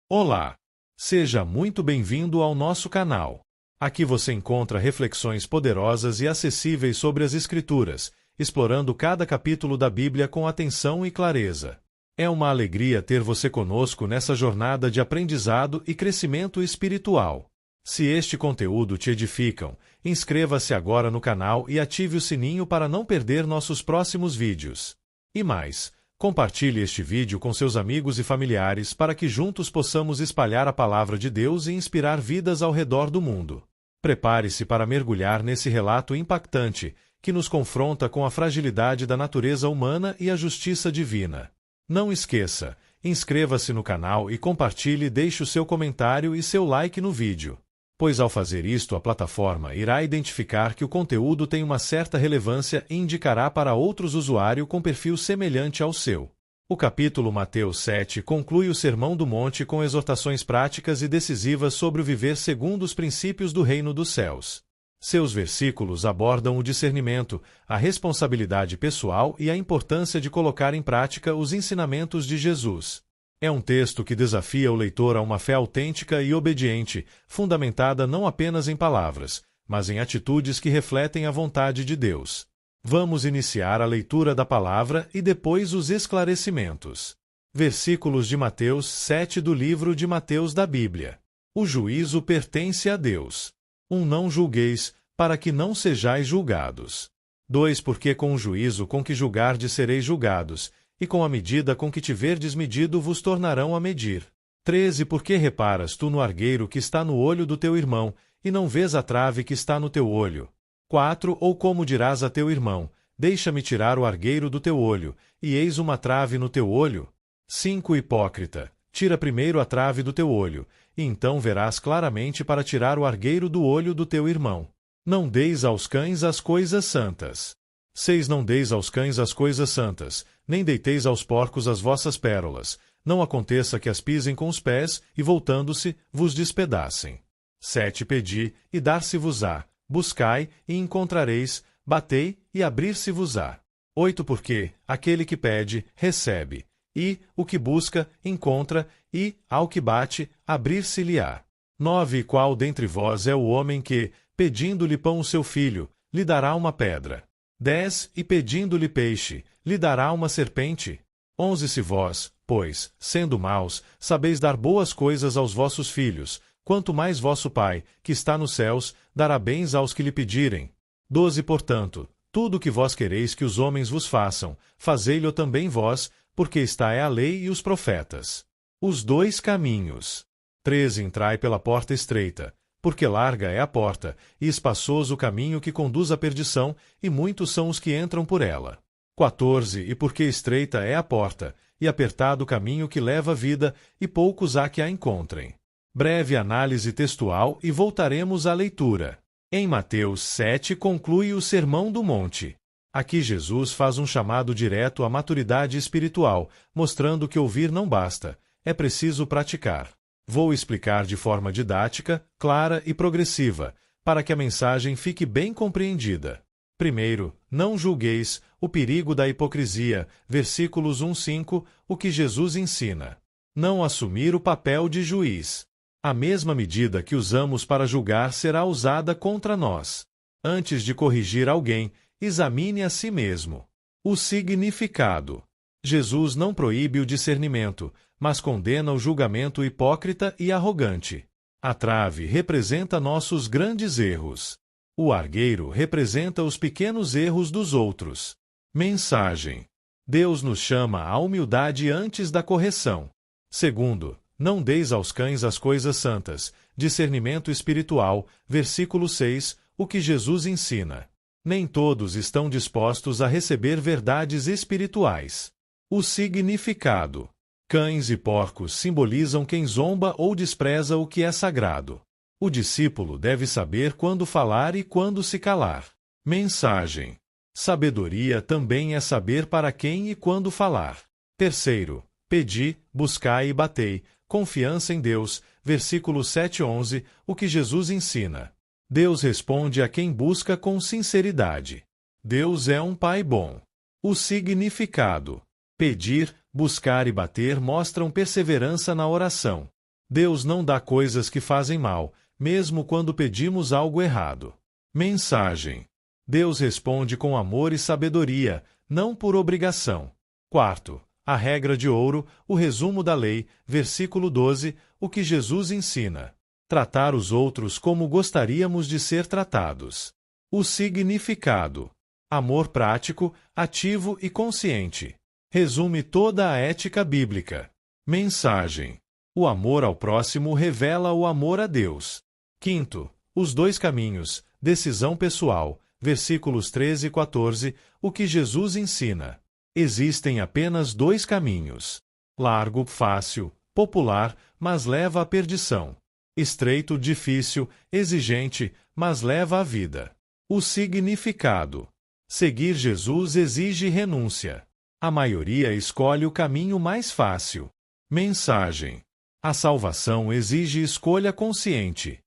Olá! Seja muito bem-vindo ao nosso canal. Aqui você encontra reflexões poderosas e acessíveis sobre as Escrituras, explorando cada capítulo da Bíblia com atenção e clareza. É uma alegria ter você conosco nessa jornada de aprendizado e crescimento espiritual. Se este conteúdo te edificam, inscreva-se agora no canal e ative o sininho para não perder nossos próximos vídeos. E mais, compartilhe este vídeo com seus amigos e familiares para que juntos possamos espalhar a palavra de Deus e inspirar vidas ao redor do mundo. Prepare-se para mergulhar nesse relato impactante que nos confronta com a fragilidade da natureza humana e a justiça divina. Não esqueça, inscreva-se no canal e compartilhe, deixe o seu comentário e seu like no vídeo. Pois ao fazer isto a plataforma irá identificar que o conteúdo tem uma certa relevância e indicará para outros usuários com perfil semelhante ao seu. O capítulo Mateus 7 conclui o Sermão do Monte com exortações práticas e decisivas sobre o viver segundo os princípios do reino dos céus. Seus versículos abordam o discernimento, a responsabilidade pessoal e a importância de colocar em prática os ensinamentos de Jesus. É um texto que desafia o leitor a uma fé autêntica e obediente, fundamentada não apenas em palavras, mas em atitudes que refletem a vontade de Deus. Vamos iniciar a leitura da palavra e depois os esclarecimentos. Versículos de Mateus 7 do livro de Mateus da Bíblia. O juízo pertence a Deus. 1. Não julgueis, para que não sejais julgados. 2. Porque com o juízo com que julgardes sereis julgados, e com a medida com que tiverdes medido vos tornarão a medir. 13. Porque reparas tu no argueiro que está no olho do teu irmão, e não vês a trave que está no teu olho? 4. Ou como dirás a teu irmão, deixa-me tirar o argueiro do teu olho, e eis uma trave no teu olho? 5. Hipócrita, tira primeiro a trave do teu olho, e então verás claramente para tirar o argueiro do olho do teu irmão. Não deis aos cães as coisas santas. 6. Não deis aos cães as coisas santas, nem deiteis aos porcos as vossas pérolas, não aconteça que as pisem com os pés, e voltando-se, vos despedacem. 7. Pedi, e dar-se-vos-á, buscai, e encontrareis, batei, e abrir-se-vos-á. 8. Porque aquele que pede, recebe, e o que busca, encontra, e, ao que bate, abrir-se-lhe-á. 9. Qual dentre vós é o homem que, pedindo-lhe pão o seu filho, lhe dará uma pedra? 10. E pedindo-lhe peixe, lhe dará uma serpente? 11. Se vós, pois, sendo maus, sabeis dar boas coisas aos vossos filhos, quanto mais vosso Pai, que está nos céus, dará bens aos que lhe pedirem. 12. Portanto, tudo o que vós quereis que os homens vos façam, fazei-lo também vós, porque está é a lei e os profetas. Os 2 caminhos. 13. Entrai pela porta estreita, porque larga é a porta, e espaçoso o caminho que conduz à perdição, e muitos são os que entram por ela. 14. E porque estreita é a porta, e apertado o caminho que leva à vida, e poucos há que a encontrem. Breve análise textual e voltaremos à leitura. Em Mateus 7 conclui o Sermão do Monte. Aqui Jesus faz um chamado direto à maturidade espiritual, mostrando que ouvir não basta, é preciso praticar. Vou explicar de forma didática, clara e progressiva, para que a mensagem fique bem compreendida. Primeiro, não julgueis, o perigo da hipocrisia, versículos 1-5, o que Jesus ensina. Não assumir o papel de juiz. A mesma medida que usamos para julgar será usada contra nós. Antes de corrigir alguém, examine a si mesmo. O significado. Jesus não proíbe o discernimento, mas condena o julgamento hipócrita e arrogante. A trave representa nossos grandes erros. O argueiro representa os pequenos erros dos outros. Mensagem. Deus nos chama à humildade antes da correção. Segundo, não deis aos cães as coisas santas. Discernimento espiritual, versículo 6, o que Jesus ensina. Nem todos estão dispostos a receber verdades espirituais. O significado. Cães e porcos simbolizam quem zomba ou despreza o que é sagrado. O discípulo deve saber quando falar e quando se calar. Mensagem. Sabedoria também é saber para quem e quando falar. Terceiro, pedi, buscai e batei, confiança em Deus, versículos 7-11, o que Jesus ensina. Deus responde a quem busca com sinceridade. Deus é um Pai bom. O significado. Pedir, buscar e bater mostram perseverança na oração. Deus não dá coisas que fazem mal, mesmo quando pedimos algo errado. Mensagem: Deus responde com amor e sabedoria, não por obrigação. Quarto, a regra de ouro, o resumo da lei, versículo 12, o que Jesus ensina. Tratar os outros como gostaríamos de ser tratados. O significado: amor prático, ativo e consciente. Resume toda a ética bíblica. Mensagem: o amor ao próximo revela o amor a Deus. Quinto, os dois caminhos, decisão pessoal, versículos 13 e 14, o que Jesus ensina. Existem apenas dois caminhos. Largo, fácil, popular, mas leva à perdição. Estreito, difícil, exigente, mas leva à vida. O significado: seguir Jesus exige renúncia. A maioria escolhe o caminho mais fácil. Mensagem: a salvação exige escolha consciente.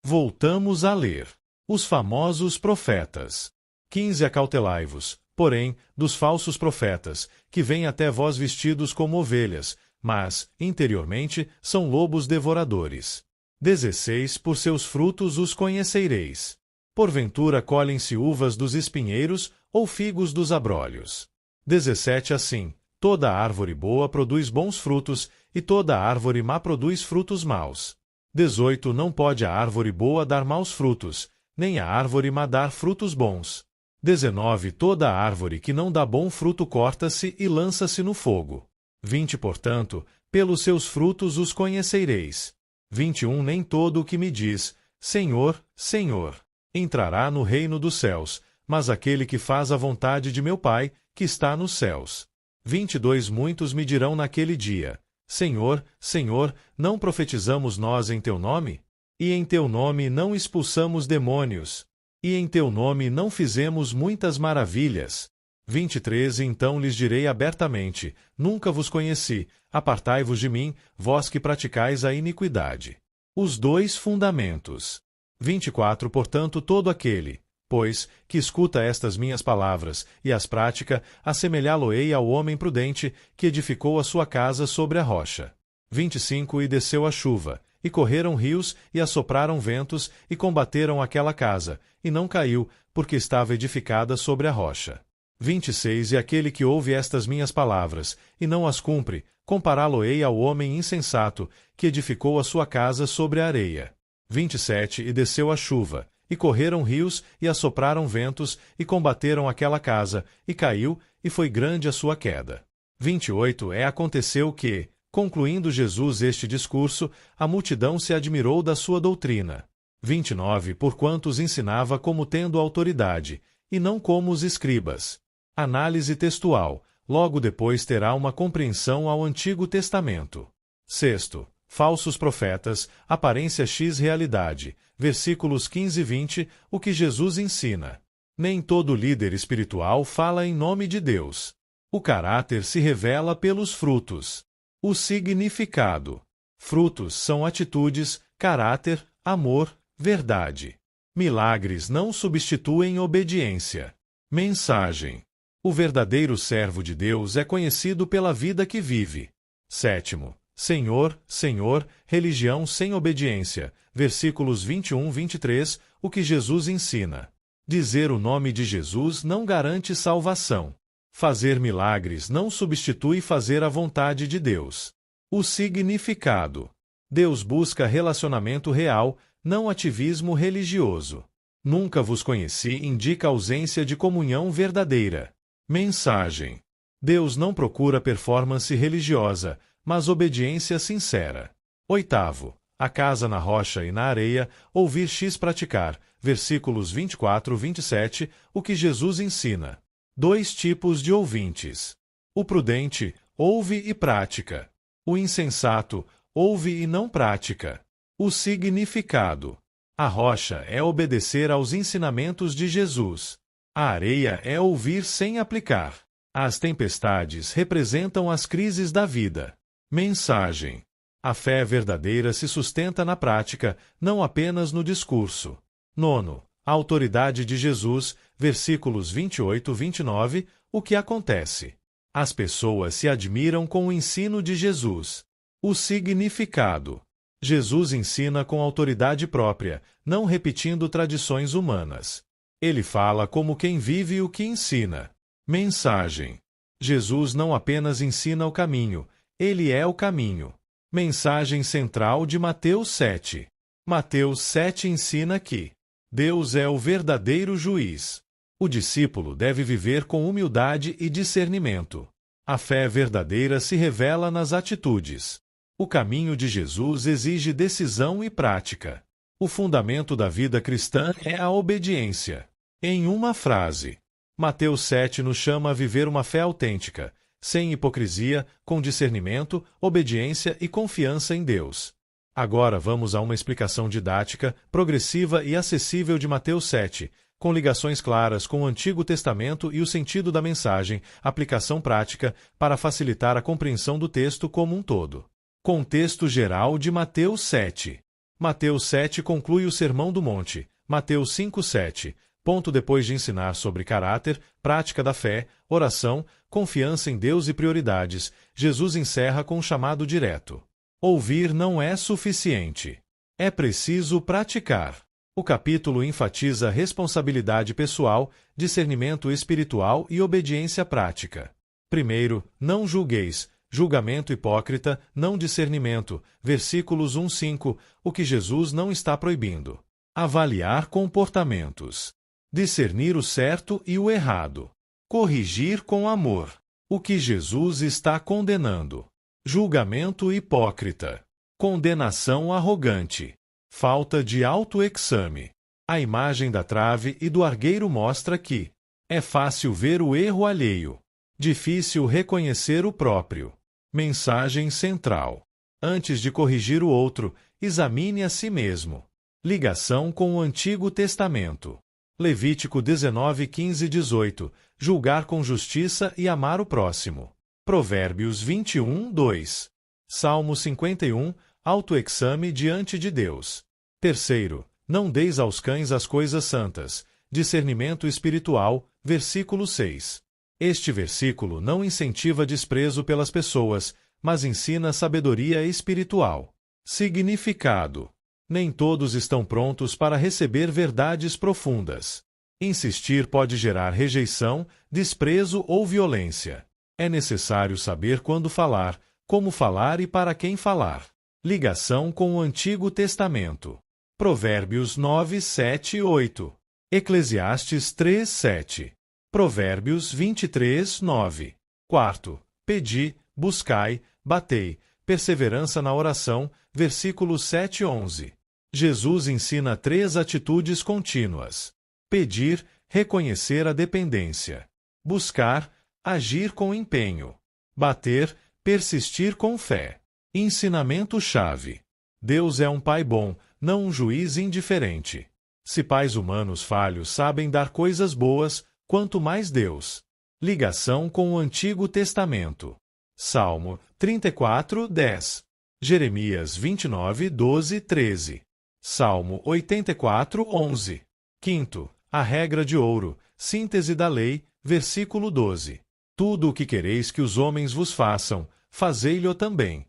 Voltamos a ler. Os famosos profetas. 15 Acautelai-vos, porém, dos falsos profetas, que vêm até vós vestidos como ovelhas, mas, interiormente, são lobos devoradores. 16 Por seus frutos os conhecereis. Porventura colhem-se uvas dos espinheiros ou figos dos abrolhos. 17 Assim, toda árvore boa produz bons frutos, e toda árvore má produz frutos maus. 18 Não pode a árvore boa dar maus frutos, nem a árvore má dar frutos bons. 19 Toda árvore que não dá bom fruto corta-se e lança-se no fogo. 20 Portanto, pelos seus frutos os conhecereis. 21 Nem todo o que me diz, Senhor, Senhor, entrará no reino dos céus, mas aquele que faz a vontade de meu Pai, que está nos céus. 22 Muitos me dirão naquele dia, Senhor, Senhor, não profetizamos nós em teu nome? E em teu nome não expulsamos demônios? E em teu nome não fizemos muitas maravilhas? 23 Então lhes direi abertamente, nunca vos conheci, apartai-vos de mim, vós que praticais a iniquidade. Os dois fundamentos. 24 Portanto todo aquele, pois, que escuta estas minhas palavras, e as pratica, assemelhá-lo-ei ao homem prudente, que edificou a sua casa sobre a rocha. 25 E desceu a chuva, e correram rios, e assopraram ventos, e combateram aquela casa, e não caiu, porque estava edificada sobre a rocha. 26 E aquele que ouve estas minhas palavras, e não as cumpre, compará-lo-ei ao homem insensato, que edificou a sua casa sobre a areia. 27 E desceu a chuva, e correram rios, e assopraram ventos, e combateram aquela casa, e caiu, e foi grande a sua queda. 28 Aconteceu que, concluindo Jesus este discurso, a multidão se admirou da sua doutrina. 29 Porquanto os ensinava como tendo autoridade, e não como os escribas. Análise textual. Logo depois terá uma compreensão ao Antigo Testamento. Sexto, falsos profetas, aparência x realidade, versículos 15 e 20, o que Jesus ensina. Nem todo líder espiritual fala em nome de Deus. O caráter se revela pelos frutos. O significado. Frutos são atitudes, caráter, amor, verdade. Milagres não substituem obediência. Mensagem. O verdadeiro servo de Deus é conhecido pela vida que vive. Sétimo. Senhor, Senhor, religião sem obediência. Versículos 21 e 23, o que Jesus ensina. Dizer o nome de Jesus não garante salvação. Fazer milagres não substitui fazer a vontade de Deus. O significado. Deus busca relacionamento real, não ativismo religioso. Nunca vos conheci indica ausência de comunhão verdadeira. Mensagem. Deus não procura performance religiosa, mas obediência sincera. Oitavo. A casa na rocha e na areia, ouvir x praticar. Versículos 24 e 27, o que Jesus ensina. Dois tipos de ouvintes. O prudente, ouve e pratica. O insensato, ouve e não pratica. O significado. A rocha é obedecer aos ensinamentos de Jesus. A areia é ouvir sem aplicar. As tempestades representam as crises da vida. Mensagem. A fé verdadeira se sustenta na prática, não apenas no discurso. Nono. A autoridade de Jesus, versículos 28 e 29, o que acontece? As pessoas se admiram com o ensino de Jesus. O significado. Jesus ensina com autoridade própria, não repetindo tradições humanas. Ele fala como quem vive o que ensina. Mensagem: Jesus não apenas ensina o caminho, ele é o caminho. Mensagem central de Mateus 7. Mateus 7 ensina que Deus é o verdadeiro juiz. O discípulo deve viver com humildade e discernimento. A fé verdadeira se revela nas atitudes. O caminho de Jesus exige decisão e prática. O fundamento da vida cristã é a obediência. Em uma frase, Mateus 7 nos chama a viver uma fé autêntica, sem hipocrisia, com discernimento, obediência e confiança em Deus. Agora vamos a uma explicação didática, progressiva e acessível de Mateus 7, com ligações claras com o Antigo Testamento e o sentido da mensagem, aplicação prática, para facilitar a compreensão do texto como um todo. Contexto geral de Mateus 7. Mateus 7 conclui o Sermão do Monte, Mateus 5:7, ponto depois de ensinar sobre caráter, prática da fé, oração, confiança em Deus e prioridades, Jesus encerra com um chamado direto. Ouvir não é suficiente. É preciso praticar. O capítulo enfatiza responsabilidade pessoal, discernimento espiritual e obediência prática. Primeiro, não julgueis, julgamento hipócrita, não discernimento, versículos 1-5, o que Jesus não está proibindo. Avaliar comportamentos. Discernir o certo e o errado. Corrigir com amor. O que Jesus está condenando. Julgamento hipócrita. Condenação arrogante. Falta de autoexame. A imagem da trave e do argueiro mostra que é fácil ver o erro alheio, difícil reconhecer o próprio. Mensagem central. Antes de corrigir o outro, examine a si mesmo. Ligação com o Antigo Testamento. Levítico 19:15-18. Julgar com justiça e amar o próximo. Provérbios 21:2. Salmo 51. Autoexame diante de Deus. Terceiro, não deis aos cães as coisas santas. Discernimento espiritual, versículo 6. Este versículo não incentiva desprezo pelas pessoas, mas ensina sabedoria espiritual. Significado: nem todos estão prontos para receber verdades profundas. Insistir pode gerar rejeição, desprezo ou violência. É necessário saber quando falar, como falar e para quem falar. Ligação com o Antigo Testamento. Provérbios 9:7-8. Eclesiastes 3:7. Provérbios 23:9. Quarto, pedi, buscai, batei, perseverança na oração, versículos 7-11. Jesus ensina 3 atitudes contínuas. Pedir, reconhecer a dependência. Buscar, agir com empenho. Bater, persistir com fé. Ensinamento-chave. Deus é um pai bom, não um juiz indiferente. Se pais humanos falhos sabem dar coisas boas, quanto mais Deus. Ligação com o Antigo Testamento. Salmo 34:10. Jeremias 29:12-13. Salmo 84:11. Quinto, a regra de ouro, síntese da lei, versículo 12. Tudo o que quereis que os homens vos façam, fazei-lhe também.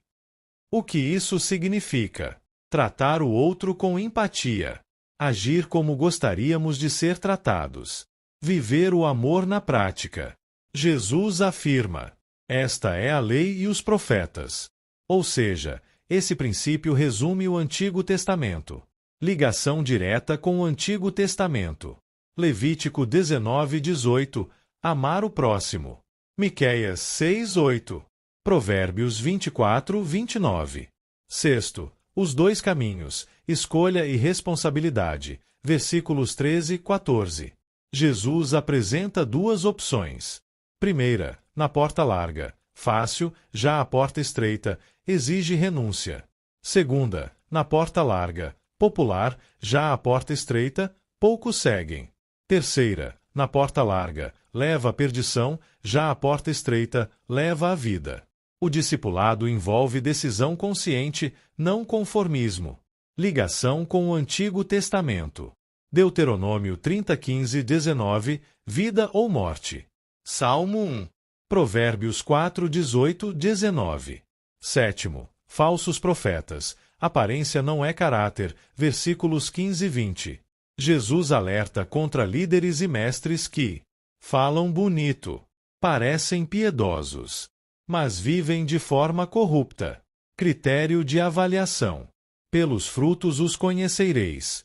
O que isso significa? Tratar o outro com empatia. Agir como gostaríamos de ser tratados. Viver o amor na prática. Jesus afirma: esta é a lei e os profetas. Ou seja, esse princípio resume o Antigo Testamento. Ligação direta com o Antigo Testamento. Levítico 19:18. Amar o próximo. Miqueias 6:8. Provérbios 24:29. Sexto, os 2 caminhos, escolha e responsabilidade. Versículos 13-14. Jesus apresenta 2 opções. Primeira, na porta larga, fácil, já a porta estreita, exige renúncia. Segunda, na porta larga, popular, já a porta estreita, poucos seguem. Terceira, na porta larga, leva à perdição, já a porta estreita, leva à vida. O discipulado envolve decisão consciente, não conformismo. Ligação com o Antigo Testamento. Deuteronômio 30:15-19, vida ou morte. Salmo 1. Provérbios 4:18-19. Sétimo, falsos profetas. Aparência não é caráter. Versículos 15 e 20. Jesus alerta contra líderes e mestres que falam bonito, parecem piedosos, mas vivem de forma corrupta. Critério de avaliação: pelos frutos os conhecereis.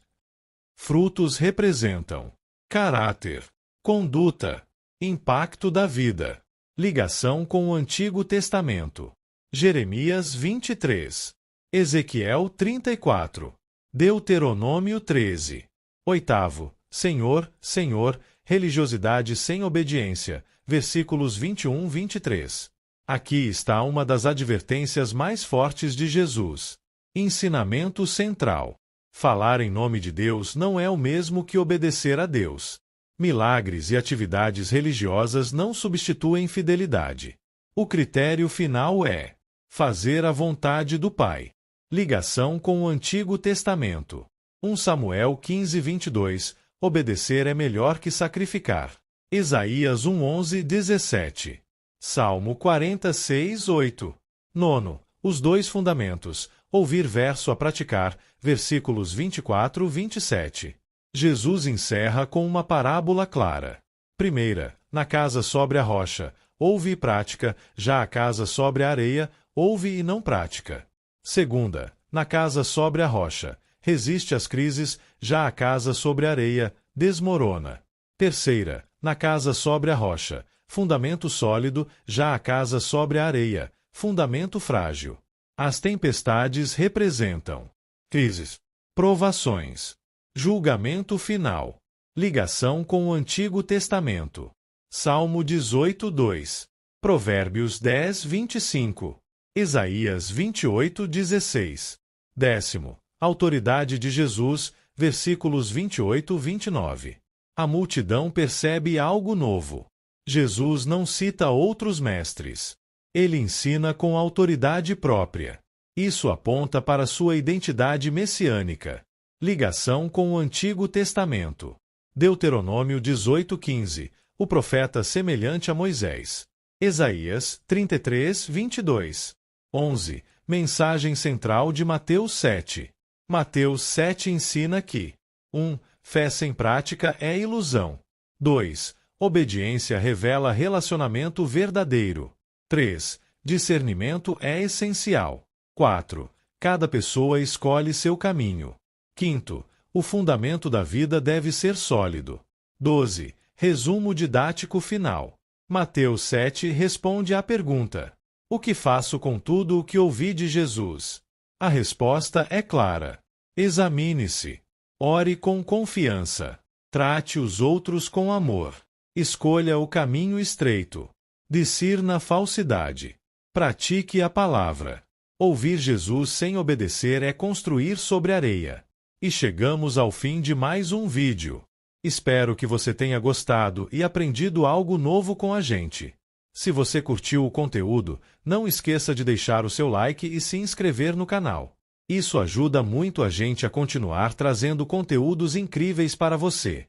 Frutos representam caráter, conduta, impacto da vida, ligação com o Antigo Testamento. Jeremias 23, Ezequiel 34, Deuteronômio 13. Oitavo, Senhor, Senhor, religiosidade sem obediência. Versículos 21 e 23. Aqui está uma das advertências mais fortes de Jesus. Ensinamento central: falar em nome de Deus não é o mesmo que obedecer a Deus. Milagres e atividades religiosas não substituem fidelidade. O critério final é fazer a vontade do Pai. Ligação com o Antigo Testamento. 1 Samuel 15, 22. Obedecer é melhor que sacrificar. Isaías 1, 11, 17. Salmo 46, 8. Nono, os dois fundamentos: ouvir verso a praticar. Versículos 24 e 27. Jesus encerra com uma parábola clara. Primeira, na casa sobre a rocha, ouve e prática; já a casa sobre a areia, ouve e não prática. Segunda, na casa sobre a rocha, resiste às crises; já a casa sobre a areia, desmorona. Terceira, na casa sobre a rocha, fundamento sólido; já a casa sobre a areia, fundamento frágil. As tempestades representam crises, provações, julgamento final, ligação com o Antigo Testamento. Salmo 18, 2. Provérbios 10, 25. Isaías 28, 16. Décimo, autoridade de Jesus. Versículos 28 e 29. A multidão percebe algo novo. Jesus não cita outros mestres. Ele ensina com autoridade própria. Isso aponta para sua identidade messiânica. Ligação com o Antigo Testamento. Deuteronômio 18, 15. O profeta semelhante a Moisés. Isaías 33, 22. 11. Mensagem central de Mateus 7. Mateus 7 ensina que 1. Fé sem prática é ilusão. 2. Obediência revela relacionamento verdadeiro. 3. Discernimento é essencial. 4. Cada pessoa escolhe seu caminho. 5. O fundamento da vida deve ser sólido. 12. Resumo didático final. Mateus 7 responde à pergunta: o que faço com tudo o que ouvi de Jesus? A resposta é clara. Examine-se. Ore com confiança. Trate os outros com amor. Escolha o caminho estreito. Discirna a falsidade. Pratique a palavra. Ouvir Jesus sem obedecer é construir sobre areia. E chegamos ao fim de mais um vídeo. Espero que você tenha gostado e aprendido algo novo com a gente. Se você curtiu o conteúdo, não esqueça de deixar o seu like e se inscrever no canal. Isso ajuda muito a gente a continuar trazendo conteúdos incríveis para você.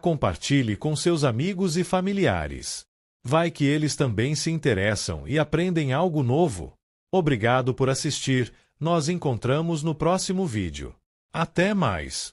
Compartilhe com seus amigos e familiares. Vai que eles também se interessam e aprendem algo novo. Obrigado por assistir. Nós encontramos no próximo vídeo. Até mais!